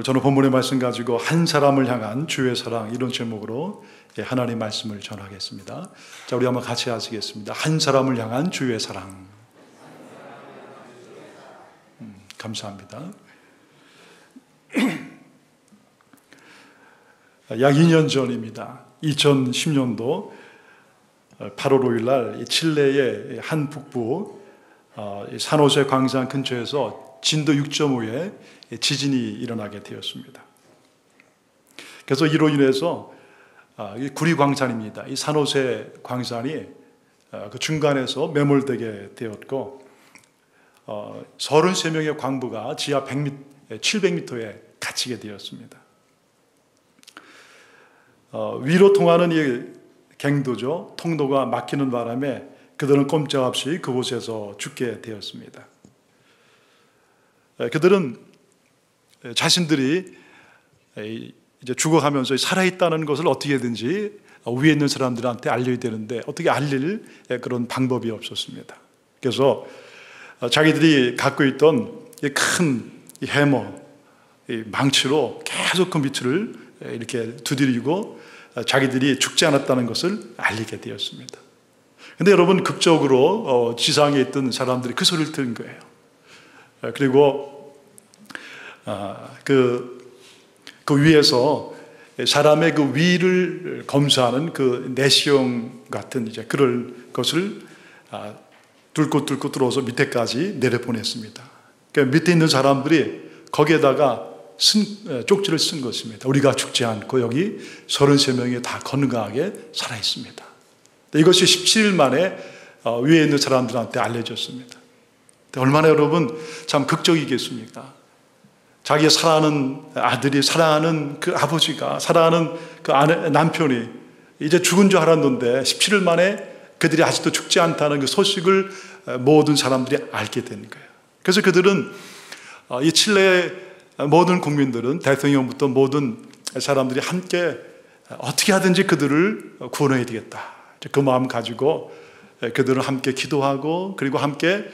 저는 본문의 말씀 가지고 한 사람을 향한 주의 사랑, 이런 제목으로 하나님 말씀을 전하겠습니다. 자, 우리 한번 같이 하시겠습니다. 한 사람을 향한 주의 사랑. 감사합니다. 약 2년 전입니다. 2010년도 8월 5일 날 칠레의 한 북부 산호세 광산 근처에서 진도 6.5의 지진이 일어나게 되었습니다. 그래서 이로 인해서 구리 광산입니다. 이 산호세 광산이 그 중간에서 매몰되게 되었고 33명의 광부가 지하 700m에 갇히게 되었습니다. 위로 통하는 이 갱도죠. 통로가 막히는 바람에 그들은 꼼짝없이 그곳에서 죽게 되었습니다. 그들은 자신들이 이제 죽어가면서 살아있다는 것을 어떻게든지 위에 있는 사람들한테 알려야 되는데 어떻게 알릴 그런 방법이 없었습니다. 그래서 자기들이 갖고 있던 큰 해머, 망치로 계속 그 밑을 이렇게 두드리고 자기들이 죽지 않았다는 것을 알리게 되었습니다. 그런데 여러분, 극적으로 지상에 있던 사람들이 그 소리를 들은 거예요. 그리고 그 위에서 사람의 그 위를 검사하는 그 내시경 같은 이제 그럴 것을 뚫고 들어서 밑에까지 내려보냈습니다. 그러니까 밑에 있는 사람들이 거기에다가 쪽지를 쓴 것입니다. 우리가 죽지 않고 여기 33명이 다 건강하게 살아있습니다. 이것이 17일 만에 위에 있는 사람들한테 알려졌습니다. 얼마나 여러분 참 극적이겠습니까? 자기의 사랑하는 아들이, 사랑하는 그 아버지가, 사랑하는 그 남편이 이제 죽은 줄 알았는데 17일 만에 그들이 아직도 죽지 않다는 그 소식을 모든 사람들이 알게 된 거예요. 그래서 그들은 이 칠레의 모든 국민들은, 대통령부터 모든 사람들이 함께 어떻게 하든지 그들을 구원해야 되겠다, 그 마음 가지고 그들은 함께 기도하고, 그리고 함께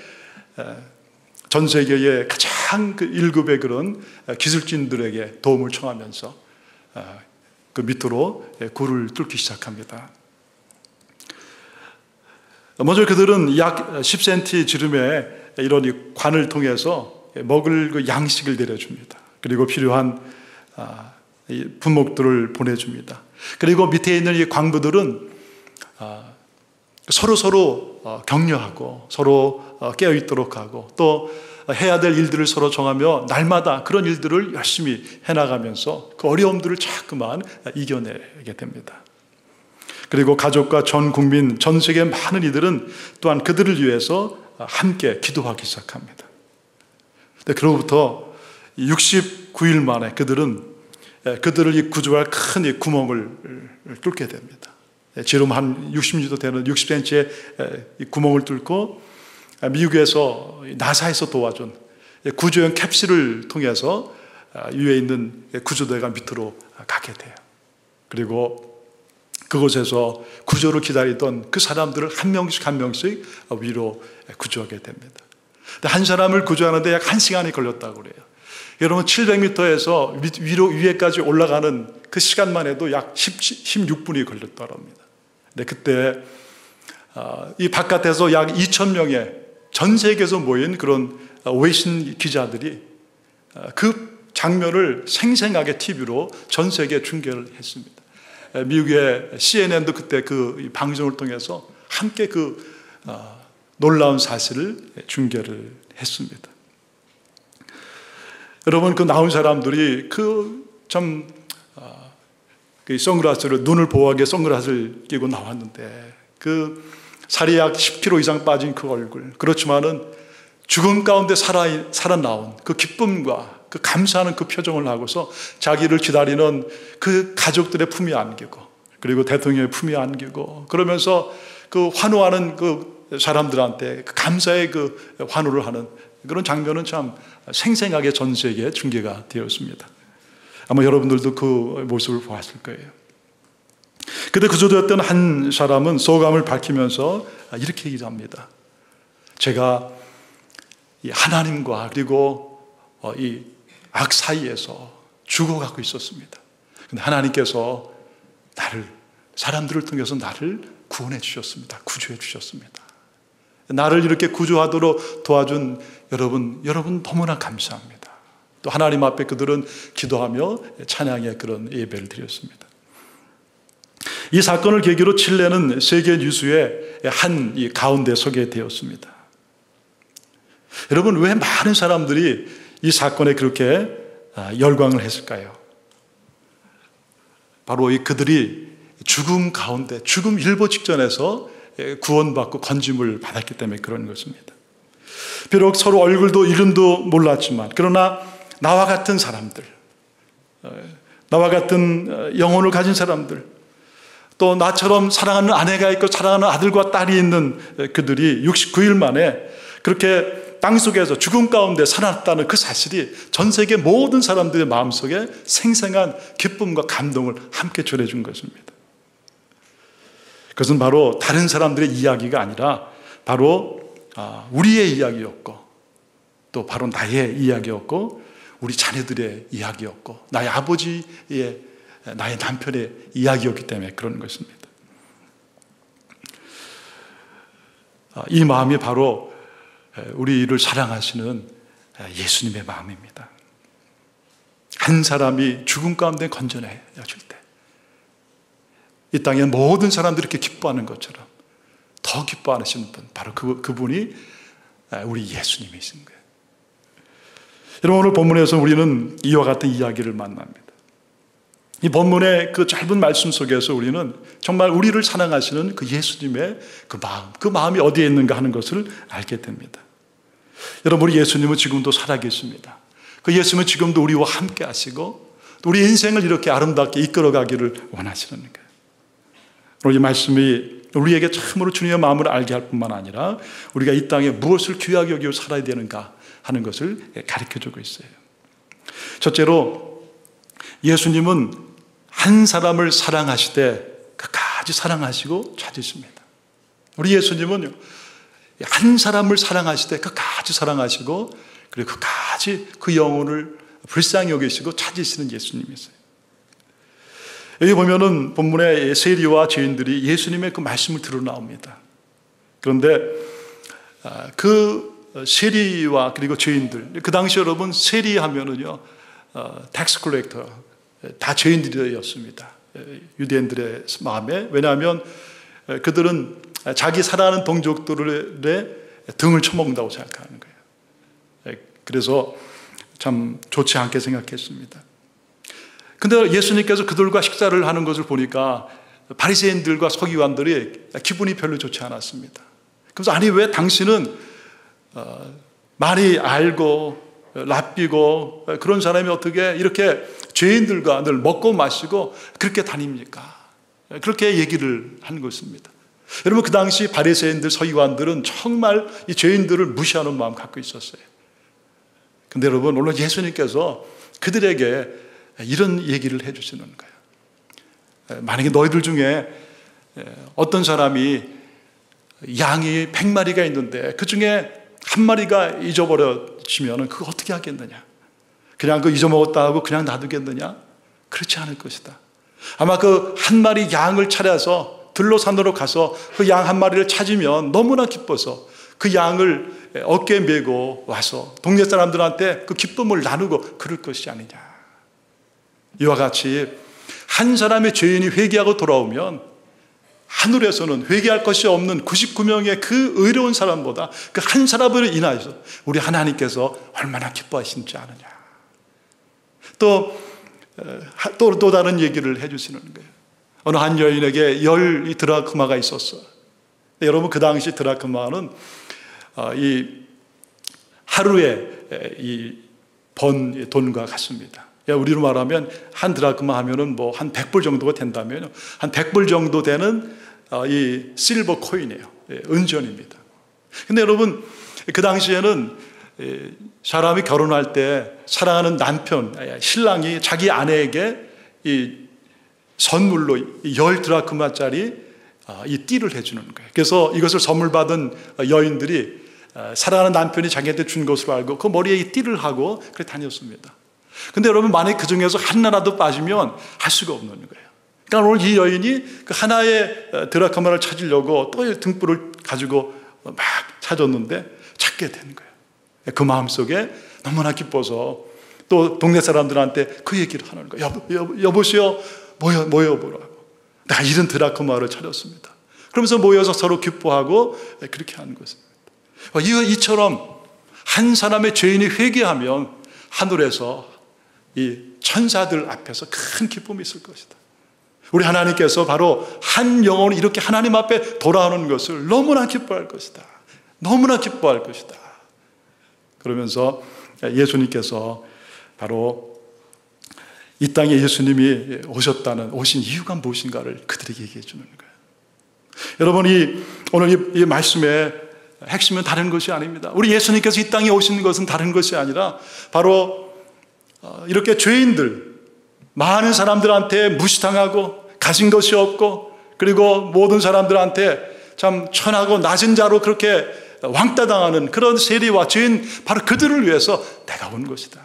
전 세계의 가장 그 1급의 그런 기술진들에게 도움을 청하면서 그 밑으로 굴을 뚫기 시작합니다. 먼저 그들은 약 10cm 지름의 이런 이 관을 통해서 먹을 그 양식을 내려줍니다. 그리고 필요한 분목들을 보내줍니다. 그리고 밑에 있는 이 광부들은 서로 격려하고 서로 깨어있도록 하고 또 해야 될 일들을 서로 정하며 날마다 그런 일들을 열심히 해나가면서 그 어려움들을 자꾸만 이겨내게 됩니다. 그리고 가족과 전 국민, 전 세계 많은 이들은 또한 그들을 위해서 함께 기도하기 시작합니다. 그로부터 69일 만에 그들을 이 구조할 큰 이 구멍을 뚫게 됩니다. 지름 한 60m 되는 60cm의 구멍을 뚫고 미국에서 나사에서 도와준 구조용 캡슐을 통해서 위에 있는 구조대가 밑으로 가게 돼요. 그리고 그곳에서 구조를 기다리던 그 사람들을 한 명씩 위로 구조하게 됩니다. 한 사람을 구조하는데 약 1시간이 걸렸다고 그래요. 여러분, 700m에서 위에까지 올라가는 그 시간만 해도 약 16분이 걸렸다고 합니다. 근데 그때 이 바깥에서 약 2,000명의 전 세계에서 모인 그런 외신 기자들이 그 장면을 생생하게 TV로 전 세계에 중계를 했습니다. 미국의 CNN도 그때 그 방송을 통해서 함께 그 놀라운 사실을 중계를 했습니다. 여러분, 그 나온 사람들이 선글라스를, 눈을 보호하게 선글라스를 끼고 나왔는데 그 살이 약 10kg 이상 빠진 그 얼굴, 그렇지만은 죽음 가운데 살아나온 그 기쁨과 그 감사하는 그 표정을 하고서 자기를 기다리는 그 가족들의 품에 안기고, 그리고 대통령의 품에 안기고, 그러면서 그 환호하는 그 사람들한테 그 감사의 그 환호를 하는 그런 장면은 참 생생하게 전 세계에 중계가 되었습니다. 아마 여러분들도 그 모습을 보았을 거예요. 그때 구조되었던 한 사람은 소감을 밝히면서 이렇게 얘기합니다. 제가 이 하나님과 그리고 이 악 사이에서 죽어가고 있었습니다. 근데 하나님께서 사람들을 통해서 나를 구원해 주셨습니다. 구조해 주셨습니다. 나를 이렇게 구조하도록 도와준 여러분 너무나 감사합니다. 또 하나님 앞에 그들은 기도하며 찬양의 그런 예배를 드렸습니다. 이 사건을 계기로 칠레는 세계 뉴스의 한 가운데 서게 되었습니다. 여러분, 왜 많은 사람들이 이 사건에 그렇게 열광을 했을까요? 바로 그들이 죽음 가운데, 죽음 일보 직전에서 구원받고 건짐을 받았기 때문에 그런 것입니다. 비록 서로 얼굴도 이름도 몰랐지만, 그러나 나와 같은 사람들, 나와 같은 영혼을 가진 사람들, 또 나처럼 사랑하는 아내가 있고 사랑하는 아들과 딸이 있는 그들이 69일 만에 그렇게 땅속에서 죽음 가운데 살아났다는 그 사실이 전 세계 모든 사람들의 마음속에 생생한 기쁨과 감동을 함께 전해준 것입니다. 그것은 바로 다른 사람들의 이야기가 아니라 바로 우리의 이야기였고, 또 바로 나의 이야기였고, 우리 자녀들의 이야기였고, 나의 아버지의, 나의 남편의 이야기였기 때문에 그런 것입니다. 이 마음이 바로 우리를 사랑하시는 예수님의 마음입니다. 한 사람이 죽음 가운데 건져내어질 때, 이 땅의 모든 사람들이 이렇게 기뻐하는 것처럼 더 기뻐하시는 분, 바로 그분이 우리 예수님이신 거예요. 여러분, 오늘 본문에서 우리는 이와 같은 이야기를 만납니다. 이 본문의 그 짧은 말씀 속에서 우리는 정말 우리를 사랑하시는 그 예수님의 그 마음이 어디에 있는가 하는 것을 알게 됩니다. 여러분, 우리 예수님은 지금도 살아계십니다. 그 예수님은 지금도 우리와 함께 하시고 또 우리 인생을 이렇게 아름답게 이끌어가기를 원하시는 거예요. 오늘 이 말씀이 우리에게 참으로 주님의 마음을 알게 할 뿐만 아니라 우리가 이 땅에 무엇을 귀하게 여기고 살아야 되는가 하는 것을 가르쳐주고 있어요. 첫째로, 예수님은 한 사람을 사랑하시되 끝까지 사랑하시고 찾으십니다. 우리 예수님은 한 사람을 사랑하시되 끝까지 사랑하시고, 그리고 끝까지 그 영혼을 불쌍히 여기시고 찾으시는 예수님이세요. 여기 보면은 본문에 세리와 죄인들이 예수님의 그 말씀을 들어 나옵니다. 그런데 그 세리와 그리고 죄인들, 그 당시 여러분 세리하면은요 텍스 컬렉터, 다 죄인들이었습니다. 유대인들의 마음에. 왜냐하면 그들은 자기 사랑하는 동족들의 등을 쳐먹는다고 생각하는 거예요. 그래서 참 좋지 않게 생각했습니다. 근데 예수님께서 그들과 식사를 하는 것을 보니까 바리새인들과 서기관들이 기분이 별로 좋지 않았습니다. 그래서 아니, 왜 당신은 많이 알고 랍비고 그런 사람이 어떻게 이렇게 죄인들과 늘 먹고 마시고 그렇게 다닙니까? 그렇게 얘기를 한 것입니다. 여러분, 그 당시 바리새인들, 서기관들은 정말 이 죄인들을 무시하는 마음 갖고 있었어요. 근데 여러분, 오늘 예수님께서 그들에게 이런 얘기를 해주시는 거예요. 만약에 너희들 중에 어떤 사람이 양이 100마리가 있는데 그 중에 한 마리가 잊어버려지면 그거 어떻게 하겠느냐? 그냥 그 잊어먹었다 하고 그냥 놔두겠느냐? 그렇지 않을 것이다. 아마 그 한 마리 양을 차려서 들로산으로 가서 그 양 한 마리를 찾으면 너무나 기뻐서 그 양을 어깨에 메고 와서 동네 사람들한테 그 기쁨을 나누고 그럴 것이 아니냐. 이와 같이 한 사람의 죄인이 회개하고 돌아오면 하늘에서는 회개할 것이 없는 99명의 그 의로운 사람보다 그 한 사람을 인하여서 우리 하나님께서 얼마나 기뻐하시는지 아느냐. 또 다른 얘기를 해주시는 거예요. 어느 한 여인에게 10 드라크마가 있었어. 여러분, 그 당시 드라크마는 이 하루에 이 번 돈과 같습니다. 우리로 말하면 한 드라크마 하면은 뭐 한 100불 정도가 된다면 한 100불 정도 되는 이 실버 코인이에요. 은전입니다. 근데 여러분, 그 당시에는 사람이 결혼할 때 사랑하는 남편, 신랑이 자기 아내에게 이 선물로 10 드라크마짜리 이 띠를 해주는 거예요. 그래서 이것을 선물 받은 여인들이 사랑하는 남편이 자기한테 준 것으로 알고 그 머리에 이 띠를 하고 그렇게 다녔습니다. 근데 여러분, 만약 그 중에서 하나라도 빠지면 할 수가 없는 거예요. 그러니까 오늘 이 여인이 그 하나의 드라크마를 찾으려고 또 등불을 가지고 막 찾았는데 찾게 된 거예요. 그 마음속에 너무나 기뻐서 또 동네 사람들한테 그 얘기를 하는 거예요. 여보세요, 모여보라고. 내가 이런 드라크마를 찾았습니다. 그러면서 모여서 서로 기뻐하고 그렇게 하는 것입니다. 이처럼 한 사람의 죄인이 회개하면 하늘에서 이 천사들 앞에서 큰 기쁨이 있을 것이다. 우리 하나님께서 바로 한 영혼이 이렇게 하나님 앞에 돌아오는 것을 너무나 기뻐할 것이다. 너무나 기뻐할 것이다. 그러면서 예수님께서 바로 이 땅에 예수님이 오신 이유가 무엇인가를 그들에게 얘기해 주는 거예요. 여러분, 오늘 이 말씀의 핵심은 다른 것이 아닙니다. 우리 예수님께서 이 땅에 오신 것은 다른 것이 아니라 바로 이렇게 죄인들, 많은 사람들한테 무시당하고 가진 것이 없고 그리고 모든 사람들한테 참 천하고 낮은 자로 그렇게 왕따당하는 그런 세리와 죄인, 바로 그들을 위해서 내가 온 것이다.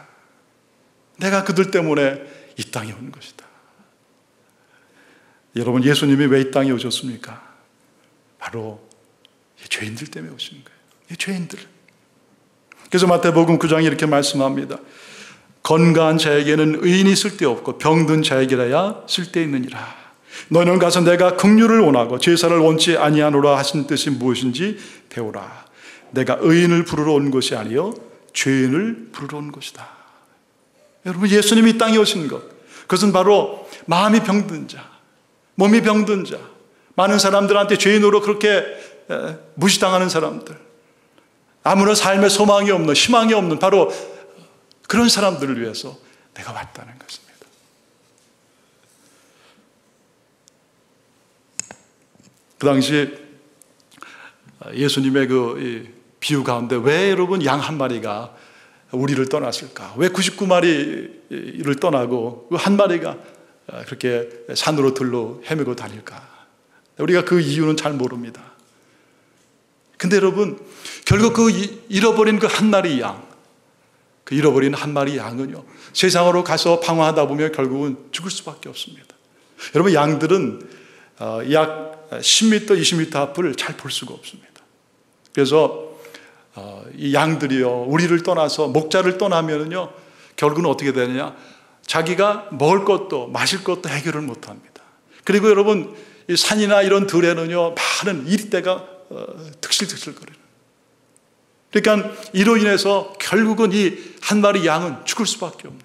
내가 그들 때문에 이 땅에 온 것이다. 여러분, 예수님이 왜 이 땅에 오셨습니까? 바로 이 죄인들 때문에 오신 거예요. 이 죄인들. 그래서 마태복음 9장에 이렇게 말씀합니다. 건강한 자에게는 의인이 쓸데없고 병든 자에게라야 쓸데있느니라. 너희는 가서 내가 긍휼을 원하고 제사를 원치 아니하노라 하신 뜻이 무엇인지 배우라. 내가 의인을 부르러 온 것이 아니요 죄인을 부르러 온 것이다. 여러분, 예수님이 이 땅에 오신 것, 그것은 바로 마음이 병든 자, 몸이 병든 자, 많은 사람들한테 죄인으로 그렇게 무시당하는 사람들, 아무런 삶의 소망이 없는, 희망이 없는 바로 그런 사람들을 위해서 내가 왔다는 것입니다. 그 당시 예수님의 그 비유 가운데 왜 여러분 양 한 마리가 우리를 떠났을까? 왜 99마리를 떠나고 그 한 마리가 그렇게 산으로 들로 헤매고 다닐까? 우리가 그 이유는 잘 모릅니다. 근데 여러분, 결국 그 잃어버린 그 한 마리 양, 그 잃어버린 한 마리 양은요, 세상으로 가서 방황하다 보면 결국은 죽을 수밖에 없습니다. 여러분, 양들은 약 10m, 20m 앞을 잘 볼 수가 없습니다. 그래서 이 양들이요, 우리를 떠나서 목자를 떠나면은요, 결국은 어떻게 되느냐? 자기가 먹을 것도 마실 것도 해결을 못합니다. 그리고 여러분, 이 산이나 이런 들에는요, 많은 이리떼가 득실득실거리는. 그러니까 이로 인해서 결국은 이 한 마리 양은 죽을 수밖에 없는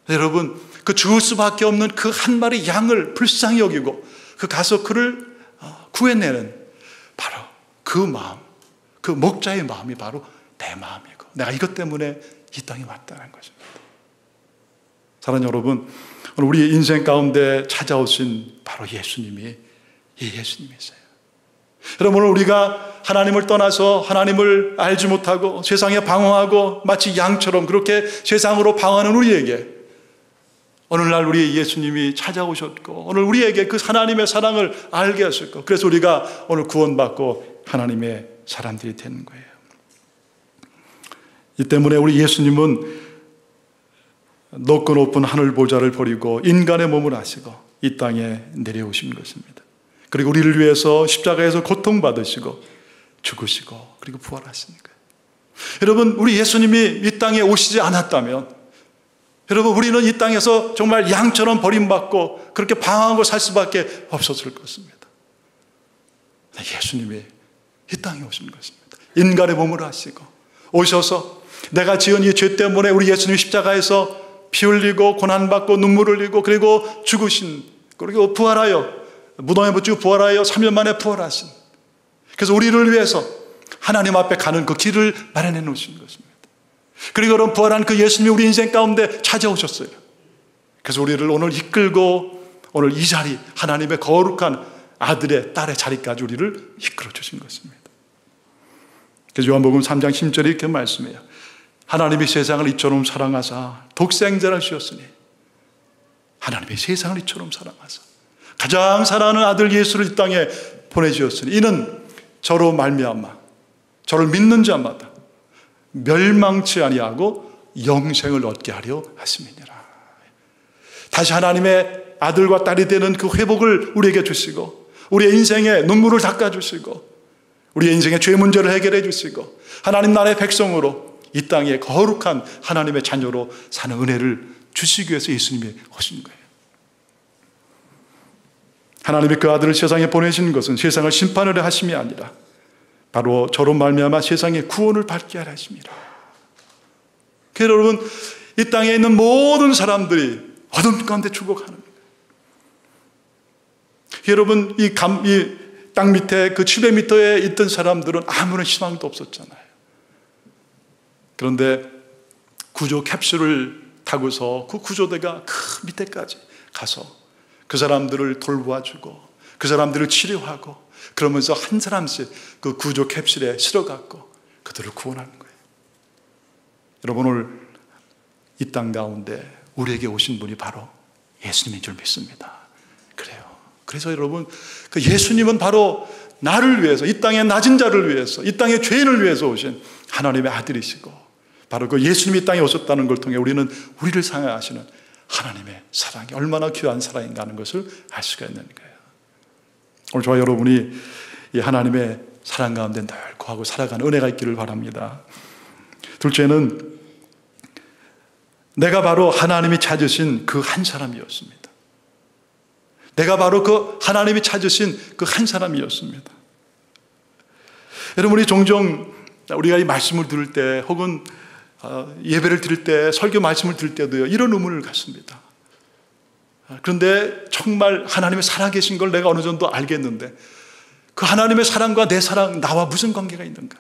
거예요. 여러분, 그 죽을 수밖에 없는 그 한 마리 양을 불쌍히 여기고 그 가서 그를 구해내는 바로 그 마음, 그 목자의 마음이 바로 내 마음이고 내가 이것 때문에 이 땅에 왔다는 것입니다. 사랑하는 여러분, 오늘 우리 인생 가운데 찾아오신 바로 예수님이 이 예수님이세요. 여러분, 오늘 우리가 하나님을 떠나서 하나님을 알지 못하고 세상에 방황하고 마치 양처럼 그렇게 세상으로 방황하는 우리에게 오늘날 우리 예수님이 찾아오셨고 오늘 우리에게 그 하나님의 사랑을 알게 하셨고 그래서 우리가 오늘 구원받고 하나님의 사람들이 되는 거예요. 이 때문에 우리 예수님은 높고 높은 하늘 보좌를 버리고 인간의 몸을 하시고 이 땅에 내려오신 것입니다. 그리고 우리를 위해서 십자가에서 고통받으시고 죽으시고 그리고 부활하시는 거예요. 여러분, 우리 예수님이 이 땅에 오시지 않았다면 여러분, 우리는 이 땅에서 정말 양처럼 버림받고 그렇게 방황하고 살 수밖에 없었을 것입니다. 예수님이 이 땅에 오신 것입니다. 인간의 몸을 하시고 오셔서 내가 지은 이 죄 때문에 우리 예수님 십자가에서 피 흘리고 고난받고 눈물 흘리고 그리고 죽으신 그리고 부활하여 무덤에 묻히고 부활하여 3일 만에 부활하신, 그래서 우리를 위해서 하나님 앞에 가는 그 길을 마련해 놓으신 것입니다. 그리고 여러분, 부활한 그 예수님이 우리 인생 가운데 찾아오셨어요. 그래서 우리를 오늘 이끌고 오늘 이 자리, 하나님의 거룩한 아들의 딸의 자리까지 우리를 이끌어 주신 것입니다. 그래서 요한복음 3장 10절에 이렇게 말씀해요. 하나님이 세상을 이처럼 사랑하사 독생자를 주셨으니, 하나님이 세상을 이처럼 사랑하사 가장 사랑하는 아들 예수를 이 땅에 보내주셨으니 이는 저로 말미암아 저를 믿는 자마다 멸망치 아니하고 영생을 얻게 하려 하심이니라. 다시 하나님의 아들과 딸이 되는 그 회복을 우리에게 주시고, 우리의 인생에 눈물을 닦아주시고, 우리의 인생의 죄 문제를 해결해 주시고, 하나님 나라의 백성으로 이 땅에 거룩한 하나님의 자녀로 사는 은혜를 주시기 위해서 예수님이 오신 거예요. 하나님이 그 아들을 세상에 보내신 것은 세상을 심판하려 하심이 아니라 바로 저로 말미암아 세상의 구원을 받게 하려 하심이라. 그래서 여러분, 이 땅에 있는 모든 사람들이 어둠 가운데 죽어가는 거예요. 여러분, 이 땅 밑에 그 700m에 있던 사람들은 아무런 희망도 없었잖아요. 그런데 구조 캡슐을 타고서 그 구조대가 그 밑에까지 가서 그 사람들을 돌보아주고 그 사람들을 치료하고, 그러면서 한 사람씩 그 구조 캡슐에 실어갖고 그들을 구원하는 거예요. 여러분, 오늘 이 땅 가운데 우리에게 오신 분이 바로 예수님인 줄 믿습니다. 그래요. 그래서 여러분, 그 예수님은 바로 나를 위해서, 이 땅의 낮은 자를 위해서, 이 땅의 죄인을 위해서 오신 하나님의 아들이시고, 바로 그 예수님이 이 땅에 오셨다는 걸 통해 우리는 우리를 사랑하시는 하나님의 사랑이 얼마나 귀한 사랑인가 하는 것을 알 수가 있는 거예요. 오늘 저와 여러분이 이 하나님의 사랑 가운데 늘 거하고 살아가는 은혜가 있기를 바랍니다. 둘째는 내가 바로 하나님이 찾으신 그 한 사람이었습니다. 내가 바로 그 하나님이 찾으신 그 한 사람이었습니다. 여러분이 종종 우리가 이 말씀을 들을 때, 혹은 예배를 드릴 때, 설교 말씀을 들을 때도요, 이런 의문을 갖습니다. 그런데 정말 하나님의 살아계신 걸 내가 어느 정도 알겠는데 그 하나님의 사랑과 내 사랑, 나와 무슨 관계가 있는가?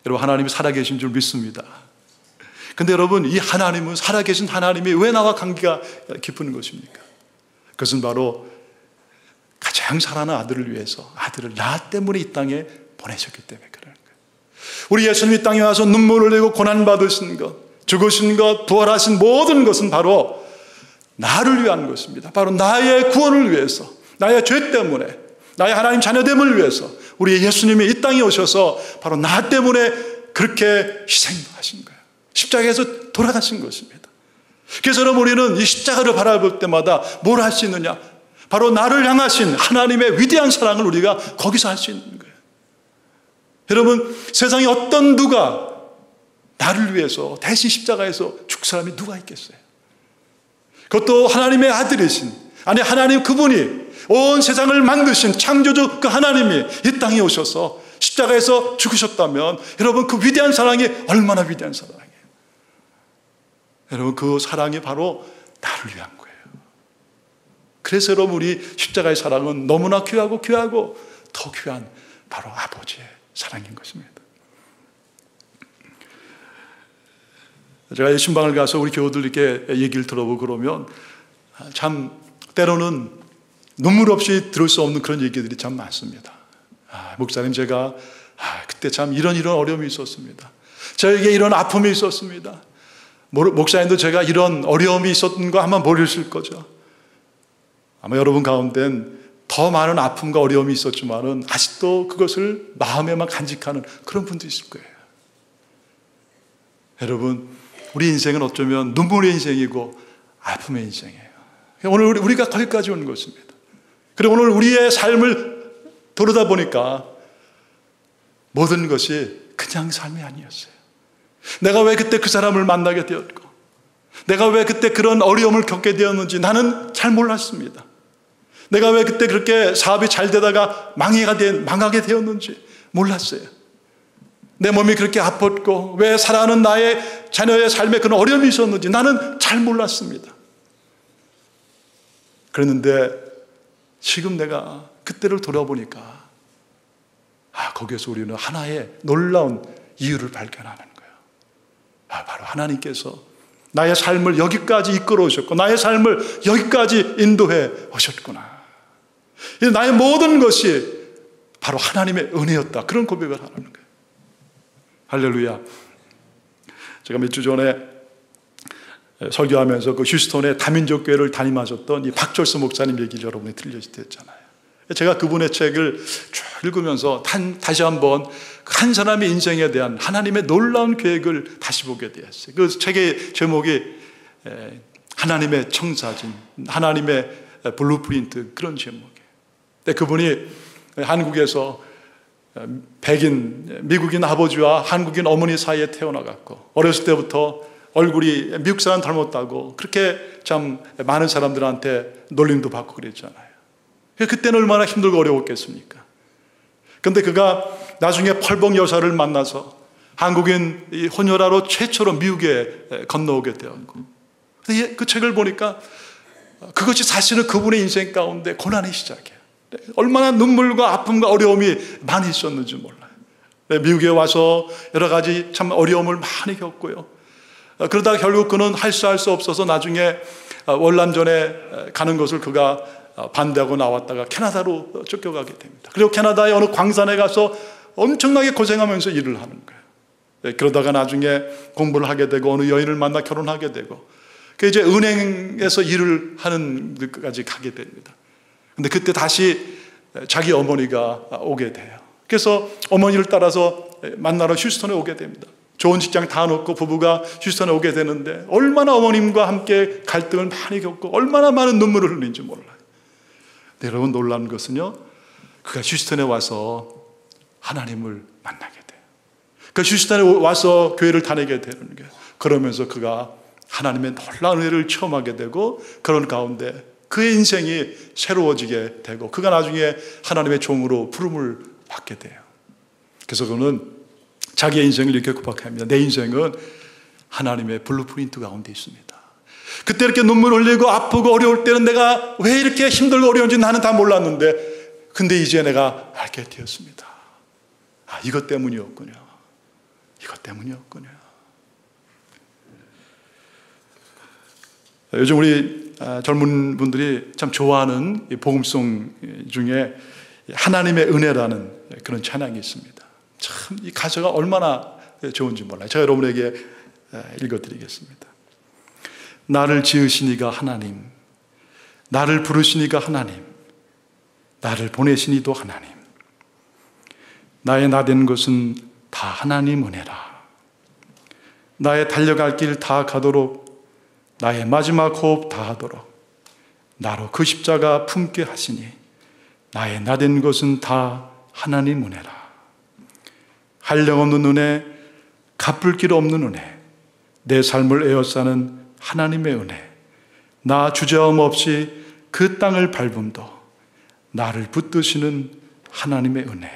여러분, 하나님이 살아계신 줄 믿습니다. 근데 여러분, 이 하나님은, 살아계신 하나님이 왜 나와 관계가 깊은 것입니까? 그것은 바로 가장 사랑하는 아들을 위해서, 아들을 나 때문에 이 땅에 보내셨기 때문에 그러는 거예요. 우리 예수님이 이 땅에 와서 눈물을 흘리고 고난받으신 것, 죽으신 것, 부활하신 모든 것은 바로 나를 위한 것입니다. 바로 나의 구원을 위해서, 나의 죄 때문에, 나의 하나님 자녀됨을 위해서 우리 예수님이 이 땅에 오셔서 바로 나 때문에 그렇게 희생하신 거예요. 십자가에서 돌아가신 것입니다. 그래서 여러분, 우리는 이 십자가를 바라볼 때마다 뭘 할 수 있느냐? 바로 나를 향하신 하나님의 위대한 사랑을 우리가 거기서 할 수 있는 거예요. 여러분, 세상에 어떤 누가 나를 위해서 대신 십자가에서 죽 사람이 누가 있겠어요? 그것도 하나님의 아들이신, 아니 하나님 그분이 온 세상을 만드신 창조주 그 하나님이 이 땅에 오셔서 십자가에서 죽으셨다면, 여러분, 그 위대한 사랑이 얼마나 위대한 사랑이에요. 여러분, 그 사랑이 바로 나를 위한 거예요. 그래서 여러분, 우리 십자가의 사랑은 너무나 귀하고 더 귀한 바로 아버지의 사랑인 것입니다. 제가 신방을 가서 우리 교우들에게 얘기를 들어보고 그러면 참 때로는 눈물 없이 들을 수 없는 그런 얘기들이 참 많습니다. 목사님, 제가 그때 참 이런 어려움이 있었습니다. 저에게 이런 아픔이 있었습니다. 목사님도 제가 이런 어려움이 있었던 거 아마 모르실 거죠. 아마 여러분 가운데는 더 많은 아픔과 어려움이 있었지만은 아직도 그것을 마음에만 간직하는 그런 분도 있을 거예요. 여러분, 우리 인생은 어쩌면 눈물의 인생이고 아픔의 인생이에요. 오늘 우리가 거기까지 온 것입니다. 그리고 오늘 우리의 삶을 돌아다 보니까 모든 것이 그냥 삶이 아니었어요. 내가 왜 그때 그 사람을 만나게 되었고, 내가 왜 그때 그런 어려움을 겪게 되었는지 나는 잘 몰랐습니다. 내가 왜 그때 그렇게 사업이 잘 되다가 망하게 되었는지 몰랐어요. 내 몸이 그렇게 아팠고, 왜 살아가는 나의 자녀의 삶에 그런 어려움이 있었는지 나는 잘 몰랐습니다. 그랬는데 지금 내가 그때를 돌아보니까 거기에서 우리는 하나의 놀라운 이유를 발견하는 거예요. 바로 하나님께서 나의 삶을 여기까지 이끌어 오셨고, 나의 삶을 여기까지 인도해 오셨구나. 나의 모든 것이 바로 하나님의 은혜였다. 그런 고백을 하는 거예요. 할렐루야. 제가 몇 주 전에 설교하면서 그 휴스턴의 다민족 교회를 담임하셨던 이 박철수 목사님 얘기를 여러분이 들려주셨잖아요. 제가 그분의 책을 쭉 읽으면서 다시 한번 한 사람의 인생에 대한 하나님의 놀라운 계획을 다시 보게 되었어요. 그 책의 제목이 하나님의 청사진, 하나님의 블루프린트, 그런 제목이에요. 그분이 한국에서 미국인 아버지와 한국인 어머니 사이에 태어나갔고, 어렸을 때부터 얼굴이 미국 사람 닮았다고 그렇게 참 많은 사람들한테 놀림도 받고 그랬잖아요. 그때는 얼마나 힘들고 어려웠겠습니까? 그런데 그가 나중에 펄봉 여사를 만나서 한국인 혼혈아로 최초로 미국에 건너오게 되었고, 그 책을 보니까 그것이 사실은 그분의 인생 가운데 고난의 시작이에요. 얼마나 눈물과 아픔과 어려움이 많이 있었는지 몰라요. 미국에 와서 여러 가지 참 어려움을 많이 겪고요. 그러다가 결국 그는 할 수 없어서 나중에 월남전에 가는 것을 그가 반대하고 나왔다가 캐나다로 쫓겨가게 됩니다. 그리고 캐나다의 어느 광산에 가서 엄청나게 고생하면서 일을 하는 거예요. 그러다가 나중에 공부를 하게 되고 어느 여인을 만나 결혼하게 되고, 그 이제 은행에서 일을 하는 데까지 가게 됩니다. 근데 그때 다시 자기 어머니가 오게 돼요. 그래서 어머니를 따라서 만나러 휴스턴에 오게 됩니다. 좋은 직장 다 놓고 부부가 휴스턴에 오게 되는데 얼마나 어머님과 함께 갈등을 많이 겪고 얼마나 많은 눈물을 흘린지 몰라요. 근데 여러분, 놀라운 것은요, 그가 휴스턴에 와서 하나님을 만나게 돼요. 그 휴스턴에 와서 교회를 다니게 되는 거예요. 그러면서 그가 하나님의 놀라운 은혜를 체험하게 되고, 그런 가운데 그의 인생이 새로워지게 되고, 그가 나중에 하나님의 종으로 부름을 받게 돼요. 그래서 그는 자기의 인생을 이렇게 고백합니다. 내 인생은 하나님의 블루프린트 가운데 있습니다. 그때 이렇게 눈물 흘리고 아프고 어려울 때는 내가 왜 이렇게 힘들고 어려운지 나는 다 몰랐는데, 근데 이제 내가 알게 되었습니다. 아, 이것 때문이었군요. 이것 때문이었군요. 요즘 우리 젊은 분들이 참 좋아하는 복음송 중에 하나님의 은혜라는 그런 찬양이 있습니다. 참 이 가사가 얼마나 좋은지 몰라요. 제가 여러분에게 읽어드리겠습니다. 나를 지으시니가 하나님, 나를 부르시니가 하나님, 나를 보내시니도 하나님, 나의 나된 것은 다 하나님 은혜라. 나의 달려갈 길 다 가도록, 나의 마지막 호흡 다 하도록 나로 그 십자가 품게 하시니, 나의 나된 것은 다 하나님 은혜라. 한량없는 은혜, 갚을 길 없는 은혜, 내 삶을 에워싸는 하나님의 은혜, 나 주저함 없이 그 땅을 밟음도 나를 붙드시는 하나님의 은혜.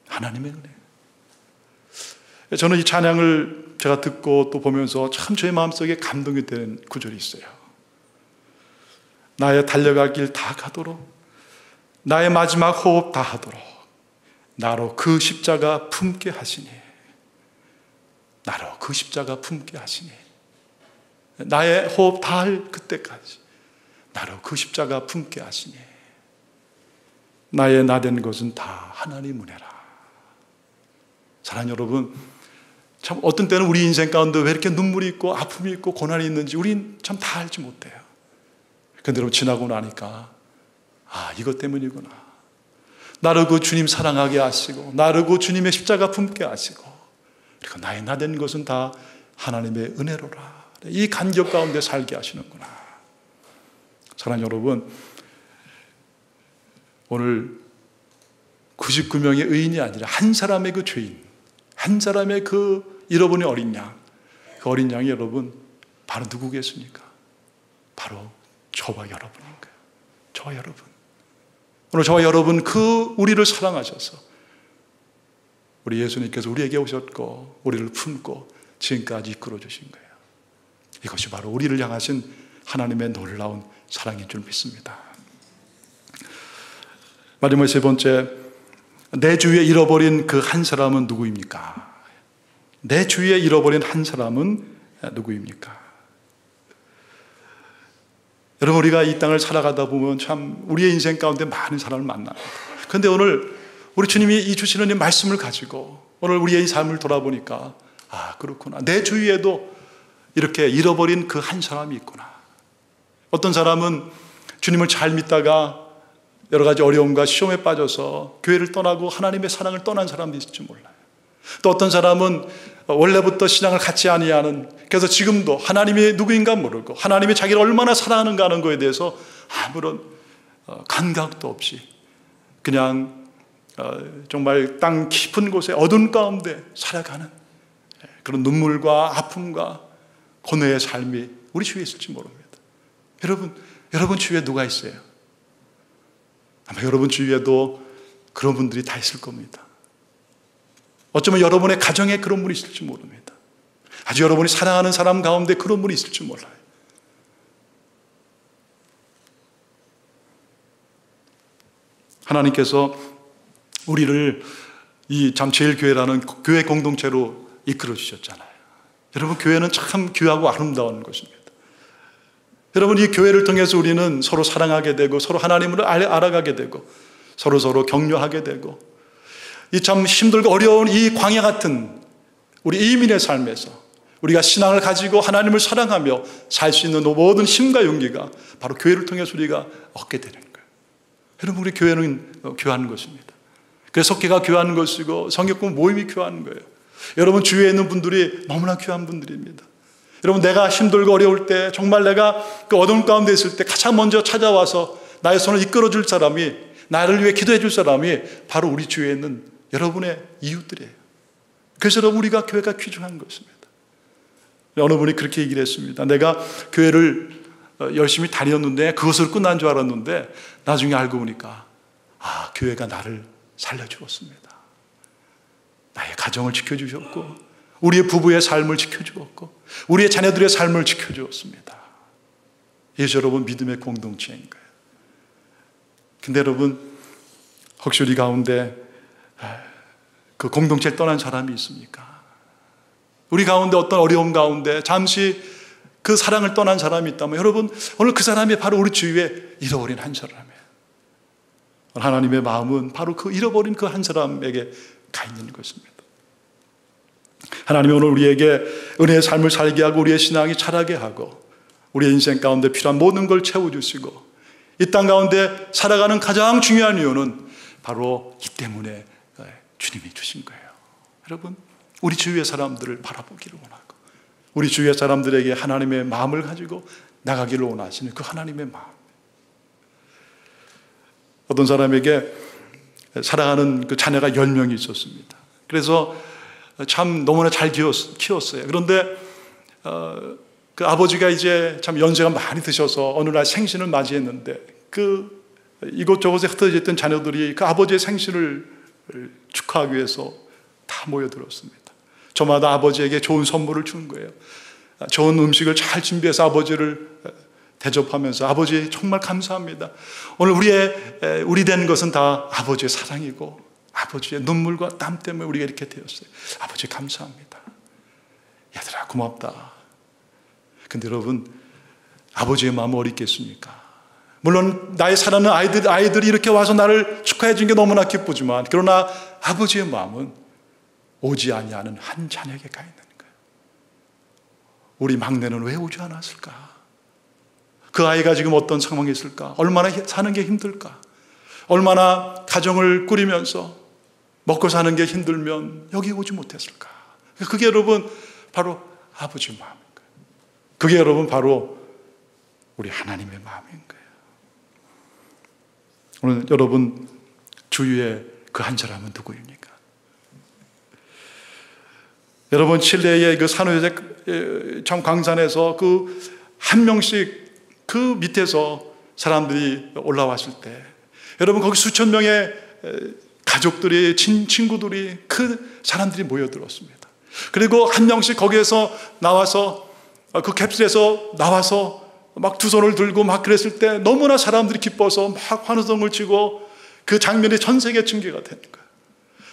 하나님의 은혜. 저는 이 찬양을 제가 듣고 또 보면서 참 제 마음속에 감동이 되는 구절이 있어요. 나의 달려갈 길 다 가도록, 나의 마지막 호흡 다 하도록 나로 그 십자가 품게 하시니, 나로 그 십자가 품게 하시니, 나의 호흡 다 할 그때까지 나로 그 십자가 품게 하시니, 나의 나된 것은 다 하나님 은혜라. 사랑하는 여러분, 참 어떤 때는 우리 인생 가운데 왜 이렇게 눈물이 있고 아픔이 있고 고난이 있는지 우린 참 다 알지 못해요. 그런데 여러분, 지나고 나니까 아, 이것 때문이구나. 나를 그 주님 사랑하게 하시고, 나를 그 주님의 십자가 품게 하시고, 그리고 나의 나된 것은 다 하나님의 은혜로라. 이 간격 가운데 살게 하시는구나. 사랑하는 여러분, 오늘 99명의 의인이 아니라 한 사람의 그 죄인, 한 사람의 그 잃어버린 어린 양, 그 어린 양이 여러분 바로 누구겠습니까? 바로 저와 여러분인 거예요. 저와 여러분. 오늘 저와 여러분, 그 우리를 사랑하셔서 우리 예수님께서 우리에게 오셨고 우리를 품고 지금까지 이끌어 주신 거예요. 이것이 바로 우리를 향하신 하나님의 놀라운 사랑인 줄 믿습니다. 마지막 세 번째, 내 주위에 잃어버린 그 한 사람은 누구입니까? 내 주위에 잃어버린 한 사람은 누구입니까? 여러분, 우리가 이 땅을 살아가다 보면 참 우리의 인생 가운데 많은 사람을 만납니다. 그런데 오늘 우리 주님이 이 주시는 이 말씀을 가지고 오늘 우리의 삶을 돌아보니까 아, 그렇구나. 내 주위에도 이렇게 잃어버린 그 한 사람이 있구나. 어떤 사람은 주님을 잘 믿다가 여러 가지 어려움과 시험에 빠져서 교회를 떠나고 하나님의 사랑을 떠난 사람도 있을지 몰라요. 또 어떤 사람은 원래부터 신앙을 갖지 아니하는, 그래서 지금도 하나님이 누구인가 모르고 하나님이 자기를 얼마나 사랑하는가 하는 것에 대해서 아무런 감각도 없이 그냥 정말 땅 깊은 곳에 어두운 가운데 살아가는 그런 눈물과 아픔과 고뇌의 삶이 우리 주위에 있을지 모릅니다. 여러분 주위에 누가 있어요? 아마 여러분 주위에도 그런 분들이 다 있을 겁니다. 어쩌면 여러분의 가정에 그런 분이 있을지 모릅니다. 아주 여러분이 사랑하는 사람 가운데 그런 분이 있을지 몰라요. 하나님께서 우리를 이 참 제일교회라는 교회 공동체로 이끌어 주셨잖아요. 여러분, 교회는 참 귀하고 아름다운 것입니다. 여러분, 이 교회를 통해서 우리는 서로 사랑하게 되고 서로 하나님을 알아가게 되고 서로 격려하게 되고 이 참 힘들고 어려운 이 광야 같은 우리 이민의 삶에서 우리가 신앙을 가지고 하나님을 사랑하며 살 수 있는 모든 힘과 용기가 바로 교회를 통해서 우리가 얻게 되는 거예요. 여러분, 우리 교회는 귀한 것입니다. 그래서 속회가 귀한 것이고 성경공 모임이 귀한 거예요. 여러분 주위에 있는 분들이 너무나 귀한 분들입니다. 여러분, 내가 힘들고 어려울 때, 정말 내가 그 어두운 가운데 있을 때 가장 먼저 찾아와서 나의 손을 이끌어 줄 사람이, 나를 위해 기도해 줄 사람이 바로 우리 주위에 있는 여러분의 이웃들이에요. 그래서 여러분, 우리가 교회가 귀중한 것입니다. 어느 분이 그렇게 얘기를 했습니다. 내가 교회를 열심히 다녔는데 그것으로 끝난 줄 알았는데 나중에 알고 보니까 교회가 나를 살려주었습니다. 나의 가정을 지켜주셨고 우리의 부부의 삶을 지켜주었고 우리의 자녀들의 삶을 지켜주었습니다. 예수 여러분, 믿음의 공동체인 거예요. 근데 여러분, 혹시 우리 가운데 그 공동체를 떠난 사람이 있습니까? 우리 가운데 어떤 어려움 가운데 잠시 그 사랑을 떠난 사람이 있다면 여러분, 오늘 그 사람이 바로 우리 주위에 잃어버린 한 사람이에요. 하나님의 마음은 바로 그 잃어버린 그 한 사람에게 가 있는 것입니다. 하나님이 오늘 우리에게 은혜의 삶을 살게 하고 우리의 신앙이 자라게 하고 우리의 인생 가운데 필요한 모든 걸 채워주시고 이 땅 가운데 살아가는 가장 중요한 이유는 바로 이 때문에 주님이 주신 거예요. 여러분, 우리 주위의 사람들을 바라보기를 원하고 우리 주위의 사람들에게 하나님의 마음을 가지고 나가기를 원하시는 그 하나님의 마음. 어떤 사람에게 사랑하는 그 자녀가 10명이 있었습니다. 그래서 참 너무나 잘 키웠어요. 그런데 그 아버지가 이제 참 연세가 많이 드셔서 어느 날 생신을 맞이했는데 그 이곳저곳에 흩어져 있던 자녀들이 그 아버지의 생신을 축하하기 위해서 다 모여들었습니다. 저마다 아버지에게 좋은 선물을 준 거예요. 좋은 음식을 잘 준비해서 아버지를 대접하면서 아버지 정말 감사합니다. 오늘 우리 된 것은 다 아버지의 사랑이고 아버지의 눈물과 땀 때문에 우리가 이렇게 되었어요. 아버지 감사합니다. 얘들아 고맙다. 근데 여러분, 아버지의 마음은 어딨겠습니까? 물론 나의 사랑하는 아이들이 이렇게 와서 나를 축하해 준 게 너무나 기쁘지만 그러나 아버지의 마음은 오지 아니하는 한 자녀에게 가 있는 거예요. 우리 막내는 왜 오지 않았을까? 그 아이가 지금 어떤 상황에 있을까? 얼마나 사는 게 힘들까? 얼마나 가정을 꾸리면서 먹고 사는 게 힘들면 여기 오지 못했을까? 그게 여러분 바로 아버지의 마음인 거예요. 그게 여러분 바로 우리 하나님의 마음인 거예요. 오늘 여러분 주위에 그 한 사람은 누구입니까? 여러분, 칠레의 그 산호제 참 광산에서 그 한 명씩 그 밑에서 사람들이 올라왔을 때 여러분 거기 수천 명의 가족들이 친구들이 그 사람들이 모여들었습니다. 그리고 한 명씩 거기에서 나와서 그 캡슐에서 나와서 막 두 손을 들고 막 그랬을 때 너무나 사람들이 기뻐서 막 환호성을 치고 그 장면이 전 세계에 중계가 되는 거예요.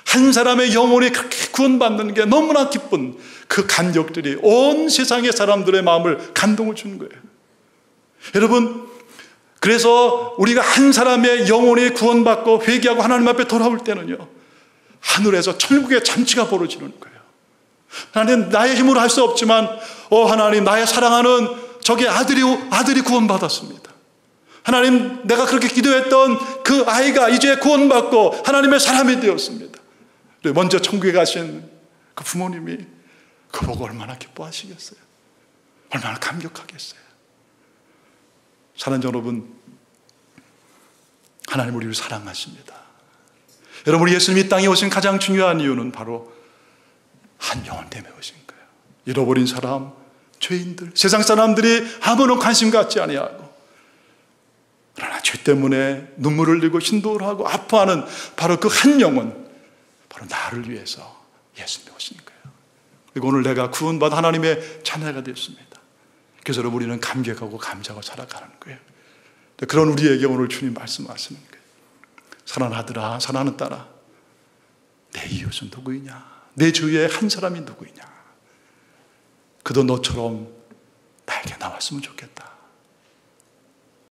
한 사람의 영혼이 그렇게 구원받는 게 너무나 기쁜 그 간격들이 온 세상의 사람들의 마음을 감동을 주는 거예요. 여러분, 그래서 우리가 한 사람의 영혼이 구원받고 회개하고 하나님 앞에 돌아올 때는요, 하늘에서 천국의 잔치가 벌어지는 거예요. 하나님, 나의 힘으로 할 수 없지만 하나님, 나의 사랑하는 저기 아들이 구원받았습니다. 하나님, 내가 그렇게 기도했던 그 아이가 이제 구원받고 하나님의 사람이 되었습니다. 먼저 천국에 가신 그 부모님이 그 보고 얼마나 기뻐하시겠어요? 얼마나 감격하겠어요? 사랑하는 여러분, 하나님 우리를 사랑하십니다. 여러분, 예수님이 이 땅에 오신 가장 중요한 이유는 바로 한 영혼 때문에 오신 거예요. 잃어버린 사람, 죄인들, 세상 사람들이 아무런 관심 갖지 아니하고, 그러나 죄 때문에 눈물을 흘리고 신도를 하고 아파하는 바로 그 한 영혼, 바로 나를 위해서 예수님이 오신 거예요. 그리고 오늘 내가 구원받은 하나님의 자녀가 됐습니다. 그래서 우리는 감격하고 감사하고 살아가는 거예요. 그런 우리에게 오늘 주님 말씀하시는 거예요. 사랑하는 아들아, 사랑하는 딸아, 내 이웃은 누구이냐? 내 주위에 한 사람이 누구이냐? 그도 너처럼 나에게 나왔으면 좋겠다.